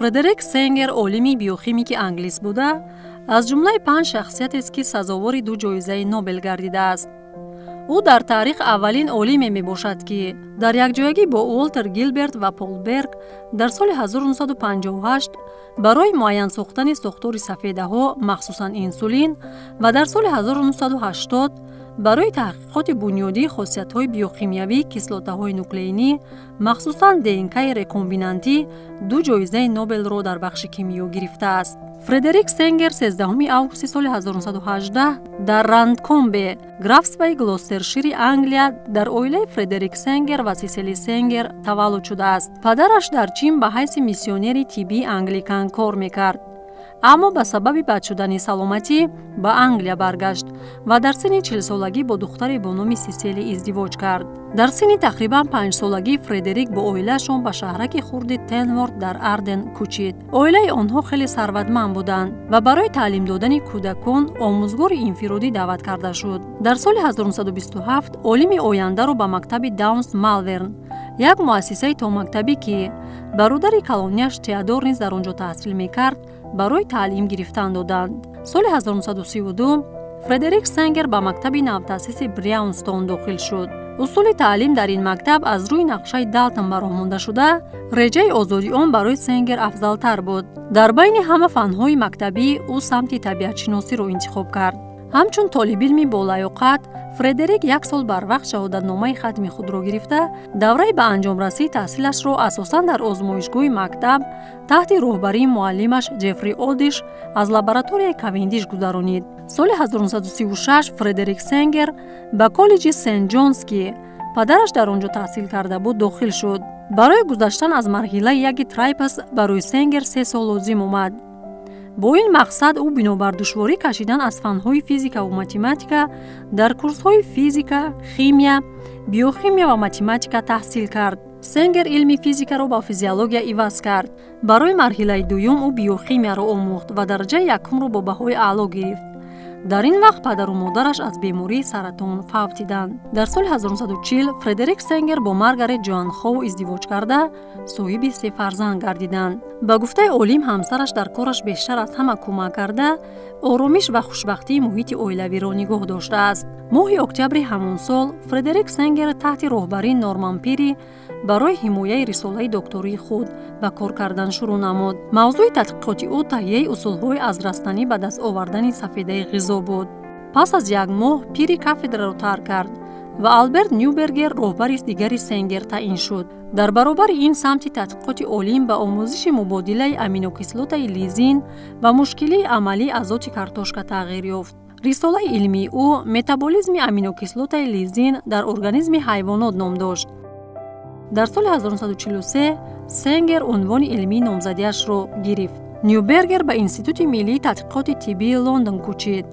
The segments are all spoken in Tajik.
фредерик сенгер олими биохимики англис буда аз ҷумлаи 5 шахсияте аст ки сазовори 2 ҷоизаи нобел гардидааст. ӯ дар таърих аввалин олиме мебошад ки дар якҷоягӣ бо уолтер гилберт ва пол берг дар соли 1958 барои муайян сохтани сохтори сафедаҳо махсусан инсулин ва дар соли 1980 барои таҳқиқоти бунёдии хосиятҳои биохимиявии кислотаҳои нуклеинӣ махсусан ДНК-и рекомбинантӣ 2 ҷоизаи Нобелро дар бахши кимиё гирифтааст. Фредерик Сенгер 13 августи соли 1918 дар Рандкомбе, графствои Глостершири, Англия, дар оилаи Фредерик Сенгер ва Сисили Сенгер таваллуд шудааст. Падараш дар Чин ба ҳайси миссионери тиббии англикан кор мекард. аммо ба сабаби бад шудани саломатӣ ба Англия баргашт ва дар синни 40-солагӣ бо духтаре бо номи Сисили издивоҷ кард. дар синни тақрибан 5-солагӣ Фредерик бо оилаашон ба шаҳраки хурди Тенворт дар Арден кӯчид. оилаи онҳо хеле сарватманд буданд ва барои таълим додани кӯдакон омӯзгори инфиродӣ даъват карда шуд. дар соли 1927 олими ояндаро ба мактаби Даунс Малверн, як муассисаи томактабӣ ки бародари калонияш Теодор низ дар он ҷо таҳсил мекард, барои таълим гирифтан доданд. соли 1932 Фредерик Сенгер ба мактаби навтаъсиси Бряунстон дохил шуд. усули таълим дар ин мактаб аз рӯи нақшаи Далтон баромонда шуда, реҷаи озоди он барои Сенгер афзалтар буд. дар байни ҳама фанҳои мактабӣ ӯ самти табиатшиносиро интихоб кард. ҳамчун толибилми болаёқат, Фредерик як сол барвақт шаҳодатномаи хатми худро гирифта, давраи ба анҷомрасии таҳсилашро асосан дар озмоишгоҳи мактаб таҳти роҳбарии муаллимаш Ҷефри Одиш аз лабораторияи Кавендиш гузаронид. соли 1936 Фредерик Сенгер ба коллеҷи Сент Ҷонс, ки падараш дар он ҷо таҳсил карда буд, дохил шуд. барои гузаштан аз марҳилаи яги трайпас барои Сенгер 3 сол лозим омад. бо ин мақсад ӯ бинобар душворӣ кашидан аз фанҳои физика ва математика дар курсҳои физика, химия, биохимия ва математика таҳсил кард. Сенгер илми физикаро ба физиология иваз кард. барои марҳилаи дуюм ӯ биохимияро омӯхт ва дараҷаи якумро бо баҳои аъло гирифт. дар ин вақт падару модараш аз бемории саратон фавтиданд. дар соли 1940 Фредерик Сенгер бо Маргарет Ҷоан Хоу издивоҷ карда, соҳиби 3 фарзанд гардиданд. ба гуфтаи олим ҳамсараш дар кораш бештар аз ҳама кӯмак карда, оромиш ва хушбахтии муҳити оилавиро нигоҳ доштааст. моҳи октябри ҳамон сол Фредерик Сенгер таҳти роҳбарии Норман Пири барои ҳимояи рисолаи доктории худ ба кор кардан шурӯъ намуд. мавзӯи тадқиқоти ӯ таҳияи усулҳои аз растанӣ ба даст овардани сафедаи ғизо буд. пас аз як моҳ Пири кафедраро тарк кард ва Алберт Нюбергер роҳбари дигари Сенгер таъин шуд. дар баробари ин самти тадқиқоти олим ба омӯзиши мубодилаи аминокислотаи лизин ва мушкилии амалии азоти картошка тағйир ёфт. рисолаи илмии ӯ метаболизми аминокислотаи лизин дар организми ҳайвонот ном дошт. дар соли 1943 Сенгер унвони илмии номзадиашро гирифт. Нюбергер ба Институти миллии тадқиқоти тиббии Лондон кӯчид,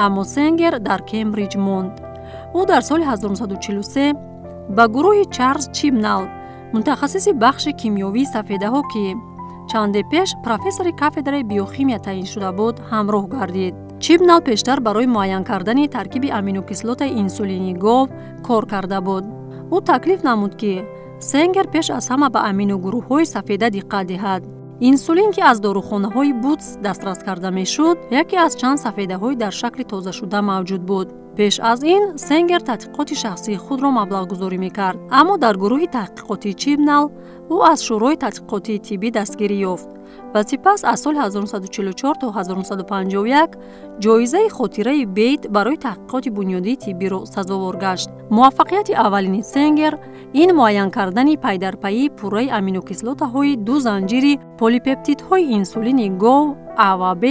аммо Сенгер дар Кембриҷ монд. ӯ дар соли 1943 ба гурӯҳи Чарлз Чибнал, мутахассиси бахши кимиёвии сафедаҳо, ки чанде пеш профессори кафедраи биохимия таъин шуда буд, ҳамроҳ гардид. Чибнал пештар барои муайян кардани таркиби аминокислотаи инсулини гов кор карда буд. ӯ таклиф намуд, ки Сенгер пеш аз ҳама ба аминогурӯҳҳои сафеда диққат диҳад. инсулин, ки аз дорухонаҳои Бутс дастрас карда мешуд, яке аз чанд сафедаҳои дар шакли тозашуда мавҷуд буд. пеш аз ин Сенгер тадқиқоти шахсии худро маблағгузорӣ мекард, аммо дар гурӯҳи таҳқиқотии Чибнал ӯ аз шӯрои тадқиқотии тиббӣ дастгирӣ ёфт ва сипас аз соли 1944 то 1951 ҷоизаи хотираи Бейт барои таҳқиқоти бунёдии тиббиро сазовор гашт. муваффақияти аввалини Сенгер ин муайян кардани пайдарпайи пурраи аминокислотаҳои 2 занҷири полипептидҳои инсулини гов А ва Б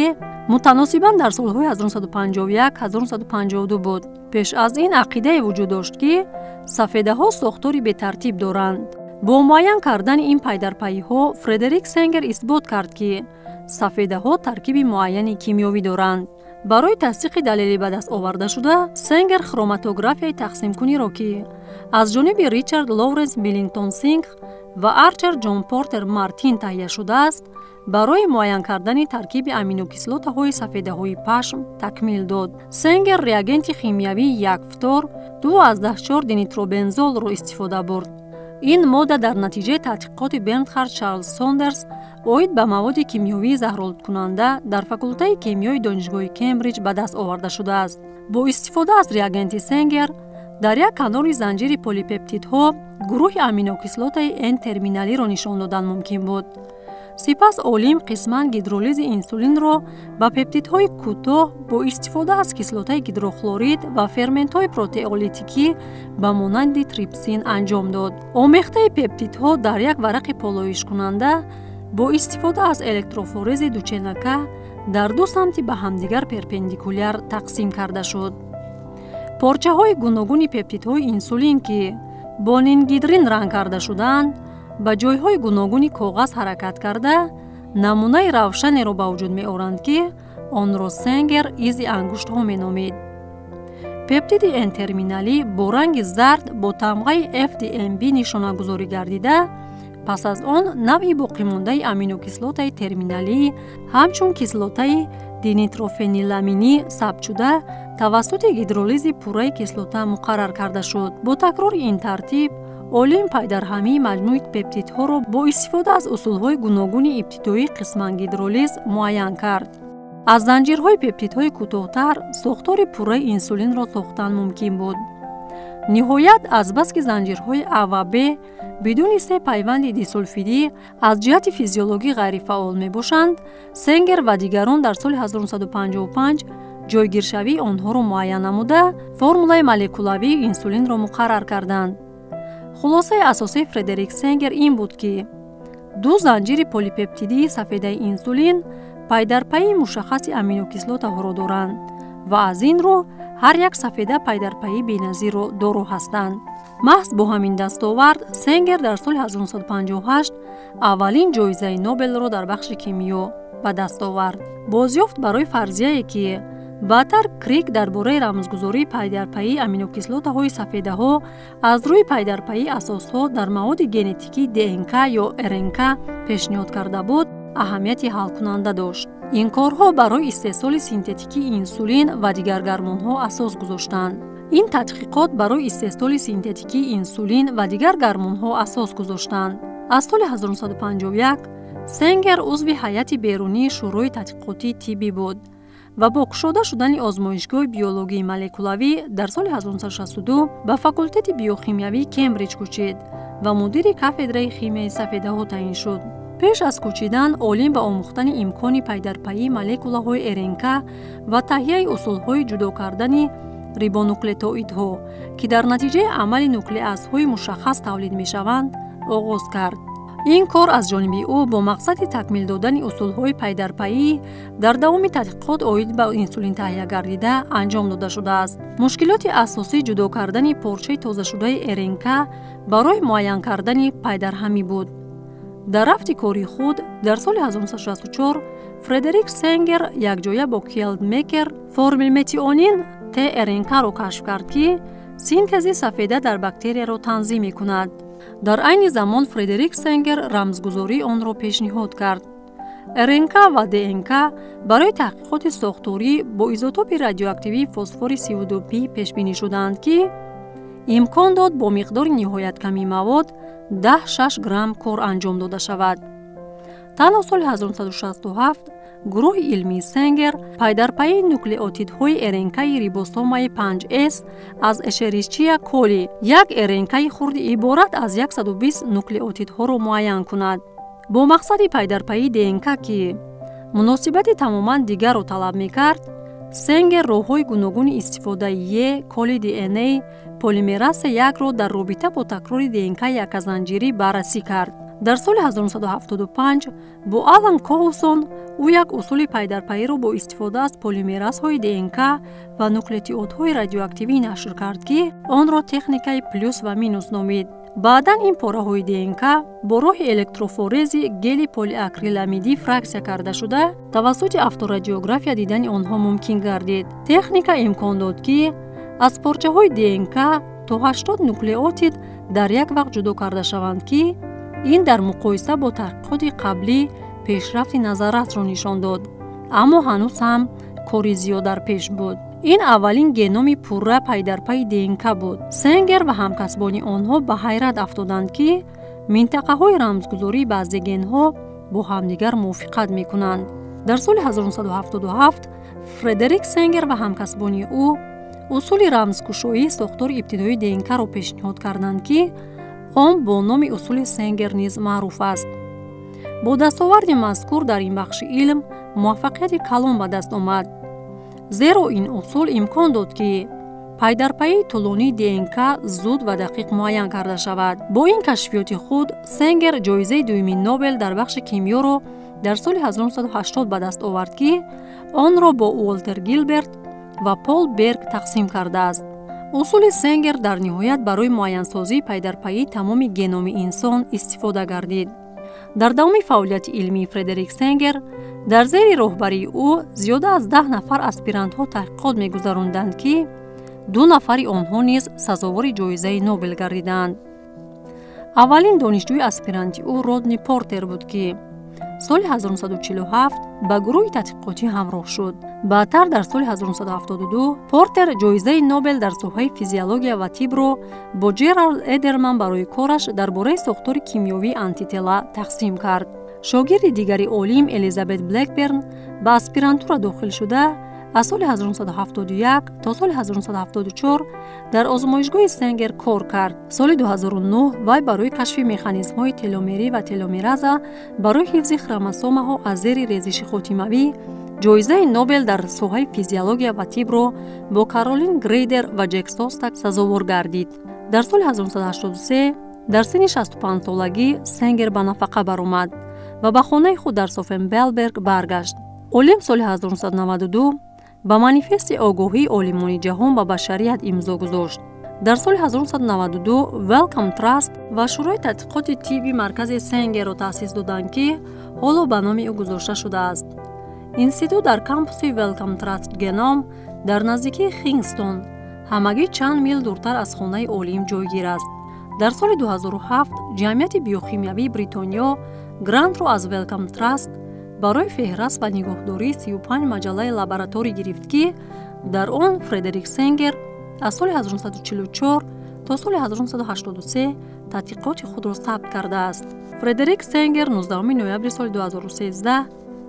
мутаносибан дар солҳои 1951-1952 буд. пеш аз ин ақидае вуҷуд дошт, ки сафедаҳо сохтори бетартиб доранд. бо муайян кардани ин пайдарпайиҳо Фредерик Сенгер исбот кард, ки сафедаҳо таркиби муайяни кимиёвӣ доранд. барои тасдиқи далели ба даст оварда шуда, Сенгер хроматографияи тақсимкуниро, ки аз ҷониби Ричард Лоуренс Миллингтон Сингх ва Арчер Ҷон Портер Мартин таҳия шудааст, барои муайян кардани таркиби аминокислотаҳои сафедаҳои пашм такмил дод. Сенгер реагенти химиявии 1-фтор 2,4 динитробензолро истифода бурд. این ماده در نتیجه تحقیقات برنهارد چارلز ساندرز اوید به مواد کیمیایی زهرآلود کننده در فاکولته کیمیای دانشگاه کمبریج به دست آورده شده است. با استفاده از ریاگنت سنگر در یک کانال زنجیر پلیپپتیدها گروه امینوکیسلات N ترمینالی را نشان دادن ممکن بود. سپس اولیم قسماً گیدرولیز انسولین را با پپتیدهای کوتاه با استفاده از کیسلات گیدروخلورید و فرمنت‌های پروتئولیتیکی به مانند تریپسین انجام داد. آمیخته پپتیدها در یک ورق پالایش کننده با استفاده از الکتروفورز دوچنکه در دو سمت به همدیگر پرپندیکولار تقسیم کرده شد. پارچه های گوناگون پپتیدهای انسولین که با نینگیدرین رنگ کرده شدند به جایهای گوناگون کاغذ حرکت کرده نمونه روشنی را به وجود می آورند که آن را سنگر ایز انگشت ها می نامید. پپتید N ترمینالی با رنگ زرد با تمغه FDMB نشانه گذاری گردیده پس از آن نوعی باقی مانده امینوکیسلات ترمینالی همچون کیسلات دینیتروفنیلامینی ثبت شده توسط گیدرولیز پوره کیسلات مقرر کرده شد. با تکرار این ترتیب اولیم پایدرهمی مجموعه پپتیدها را با استفاده از اصولهای گوناگون ابتدایی قسماً گیدرولیز معین کرد. از زنجیرهای پپتیدهای کوتاه‌تر ساختار پوره انسولین را ساختن ممکن بود. نهایت از بس که زنجیرهای A و B بدون سه پیوند دیسولفیدی از جهت فیزیولوژی غیر فعال می باشند، سنگر و دیگران در سال 1955 جایگیرشوی آنها را معین نموده فرمولای مولکولاوی انسولین را مقرر کردند. خلاصه اساسی فردریک سنگر این بود که دو زنجیر پلیپپتیدی سفیده انسولین پای در پای مشخص امینوکیسلات را دارند و از این رو هر یک سفیده پای در پای بی‌نظیر و دارو هستند. محض با همین دستاورد سنگر در سال 1958 اولین جایزه نوبل را در بخش کیمیا به دست آورد. بازیافت برای فرضیه‌ای که بعدتر کریک درباره رمزگذاری پای در پای امینوکیسلات‌های سفیده‌ها از روی پای در پای اساس‌ها در مواد ژنتیکی DNK یا RNK پیشنهاد کرده بود، اهمیت حل کننده داشت. این کارها برای استحصال سینتتیکی انسولین و دیگر گرمون‌ها اساس گذاشتند. این تحقیقات برای استحصال سینتتیکی انسولین و دیگر گرمون‌ها اساس گذاشتند. از سال 1951 سنگر عضو هیئت بیرونی شورای تحقیقاتی طبی بود و با گشوده شدن آزمایشگاه بیولوژی مولکولاوی در سال 1962 به فاکولته بیوشیمیایی کمبریج کوچید و مدیر کاتدرای شیمی سفیده‌ها تعیین شد. پیش از کوچیدن اولیم به آموختن امکان پای در پای مولکول‌های RNK و تهیه اصول‌های جدا کردن ریبونوکلئوتیدها که در نتیجه عمل نوکلئاس‌های مشخص تولید می‌شوند آغاز کرد. این کار از جانب او با مقصد تکمیل دادن اصول‌های پای در پای در دوام تحقیقات اوید به انسولین تهیه گردیده انجام داده شده است. مشکلات اساسی جدا کردن پارچه تازه شده RNK برای معین کردن پای در همی بود. در رفت کاری خود در سال 1964 فردریک سنگر یک جایه با کیلد میکر فرمول متیونین TRNK را کشف کرد که سینتز سفیده در باکتری را تنظیم می کند. در عین زمان فردریک سنگر رمزگذاری آن را پیشنهاد کرد. RNK و DNK برای تحقیقات ساختاری با ایزوتوپ رادیواکتیوی فسفر 32P پیش بینی شدند که امکان داد با مقدار نهایت کمی مواد 10-6 گرم کار انجام داده شود. تنها سال 1967 گروه علمی سنگر پای در پای نوکلئوتیدهای RNK ریبوسوم 5S از اشریچیا کولی یک RNK خرد عبارت از 120 نوکلئوتیدها را معین کند. با مقصد پای در پای DNK که مناسبت تماما دیگر را طلب می‌کرد، سنگر راه‌های گوناگون استفاده کلی DNA پلیمراز یک را در رابطه با تکرار DNK یک زنجیری بررسی کرد. در سال 1975 با آلن کوهلسون او یک اصول پای در پای را با استفاده از پلیمرازهای DNK و نوکلئوتیدهای رادیواکتیوی نشر کرد که آن را تکنیک پلوس و مینوس نامید. بعداً این پاره‌های DNK با راه الکتروفورز گل پلی اکریلامیدی فرکسیا کرده شده توسط افتورادیوگرافی دیدن آنها ممکن گردید. تکنیک امکان داد که از پارچه‌های DNK تا 80 نوکلئوتید در یک وقت جدا کرده شوند که این در مقایسه با تحقیقات قبلی پیشرفت نظارت را نشان داد، اما هنوز هم کاری زیاد در پیش بود. این اولین گنوم پورا پای در پای دینکا بود. سنگر و همکسبان آنها به حیرت افتادند که منطقه‌های رمزگذاری بعضی گن‌ها با همدیگر موافقت می‌کنند. در سال 1977 فردریک سنگر و همکسبان او اصول رمزکشایی ساختار ابتدایی دینکا را پیشنهاد کردند که آن با نام اصول سنگر نیز معروف است. با دستاورد مذکور در این بخش علم موفقیت کلان به دست آمد، زیرا این اصول امکان داد که پای در پای طولانی دینکا زود و دقیق معین کرده شود. با این کشفیات خود سنگر جایزه دوم نوبل در بخش کیمیا را در سال 1980 به دست آورد که آن را با والتر گیلبرت و پول برگ تقسیم کرده است. اصول سنگر در نهایت برای معین‌سازی پای در پای تمام گنوم انسان استفاده گردید. در دوام فعالیت علمی فردریک سنگر در زیر راهبری او زیاده از 10 نفر اسپیرانت‌ها تحقیقات می‌گذراندند که 2 نفر آنها نیز سزاوار جایزه نوبل گردیدند. اولین دانشجوی اسپیرانتی او رودنی پورتر بود که سال 1947 با گروه تحقیقاتی همراه شد. بعدتر در سال 1972 پورتر جایزه نوبل در ساحه فیزیولوژی و طب را با جرالد ادرمن برای کارش درباره ساختار کیمیایی آنتیتلا تقسیم کرد. شاگرد دیگری عالم الیزابت بلکبرن به اسپیرانتورا داخل شده از سال 1971 تا سال 1974 در آزمایشگاه سنگر کار کرد. سال 2009 وی برای کشف مکانیزم‌های تلومری و تلومرازا برای حفظ خروموزوم‌ها از زیر ریزش خاتمه‌ای جایزه نوبل در ساحه فیزیولوژی و طب را با کارولین گریدر و جک سوستک سزاوار گردید. در سال 1983 در سن 65 سالگی سنگر به نفقه برآمد و به خانه خود در سوفنبلبرگ برگشت. عالم سال 1992 با مانیفست آگاهی عالمان جهان به بشریت امضا گذاشت. در سال 1992 ویلکام تراست و شورای تحقیقات طبی مرکز سنگر را تأسیس دادند که حالا به نام او گذاشته شده است. اینستیتوت در کامپوس ویلکام تراست گنام در نزدیکی کینگستون همگی چند میل دورتر از خانه عالم جایگیر است. در سال 2007 جمعیت بیوخیمیایی بریتانیا گرانت را از ویلکام تراست برای فهرست و نگهداری 35 مجله لابراتوری گرفت که در آن فردریک سنگر از سال 1944 تا سال 1983 تحقیقات خود را ثبت کرده است. فردریک سنگر 19 نوامبر سال 2013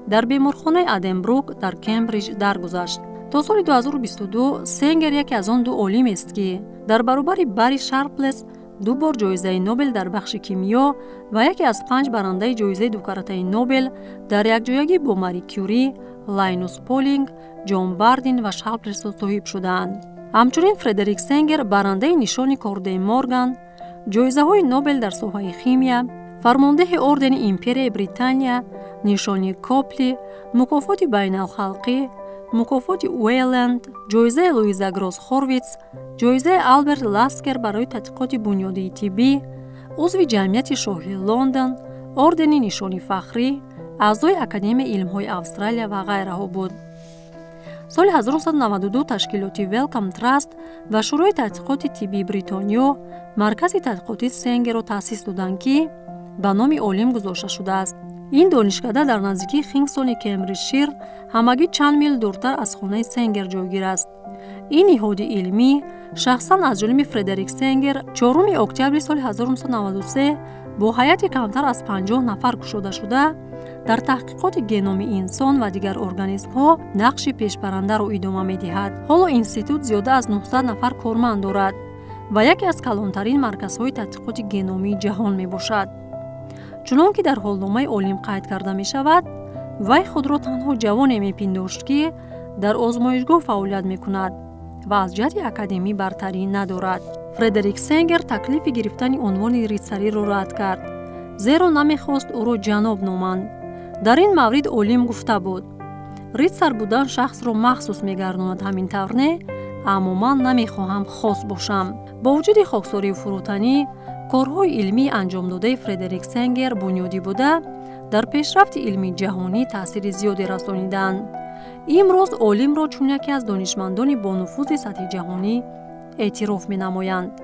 در بیمارخانه ادنبروک در کمبریج درگذشت. تا سال 2022 سنگر یکی از آن 2 عالم است که در برابر بری شارپلس 2 بار جایزه نوبل در بخش کیمیا و یکی از 5 برنده جایزه دکترای نوبل در یکجایگی با ماری کیوری، لاینوس پولینگ، جان باردین و شارپلس صاحب شدند. همچنین فردریک سنگر برنده نشان کارده مورگان، جایزه های نوبل در ساحه شیمی، فرمانده اردن امپرای بریتانیا، نشانی کوپلی، مکافات بین الخلقی، مکافات ویلند، جایزه لویزا گروس هورویتز، جایزه آلبرت لاسکر برای تحقیقات بنیادی طبی، عضو جمعیت شاهی لندن، اردن نشانی فخری، اعضای اکادمی علم‌های استرالیا و غیره بود. سال 1992 تشکیلات ویلکام تراست و شورای تحقیقات طبی بریتانیا مرکز تحقیقات سنگر را تأسیس دادند که به نام عالم گذاشته شده است. این دانشکده در نزدیکی کینگستون کمبریجشایر همگی چند میل دورتر از خانه سنگر جایگیر است. این نهاد علمی شخصاً از جانب فردریک سنگر 4 اکتبر سال 1993 با هیئت کمتر از 50 نفر گشوده شده در تحقیقات گنوم انسان و دیگر ارگانیسم‌ها نقش پیشبرنده را ادامه می‌دهد. حالا اینستیتوت زیاده از 900 نفر کارمند دارد و یکی از کلانترین مرکزهای تحقیقات گنومی جهان میباشد. چنانکه در حالنامه عالم قید کرده می شود، وی خود را تنها جوانی میپنداشت که در آزمایشگاه فعالیت می کند و از جهت اکادمی برتری ندارد. فردریک سنگر تکلیف گرفتن عنوان ریتسری را رد کرد، زیرا نمیخواست او را جناب نامند. در این مورد عالم گفته بود: ریتسر بودن شخص را مخصوص میگرداند، همین طور نه، اما من نمیخواهم خاص باشم. با وجود خاکساری و فروتنی، کارهای علمی انجام داده فردریک سنگر بنیادی بوده در پیشرفت علمی جهانی تأثیر زیادی رسانیدند. امروز عالم را چون یکی از دانشمندان با نفوذ سطحی جهانی اعتراف می‌نمایند.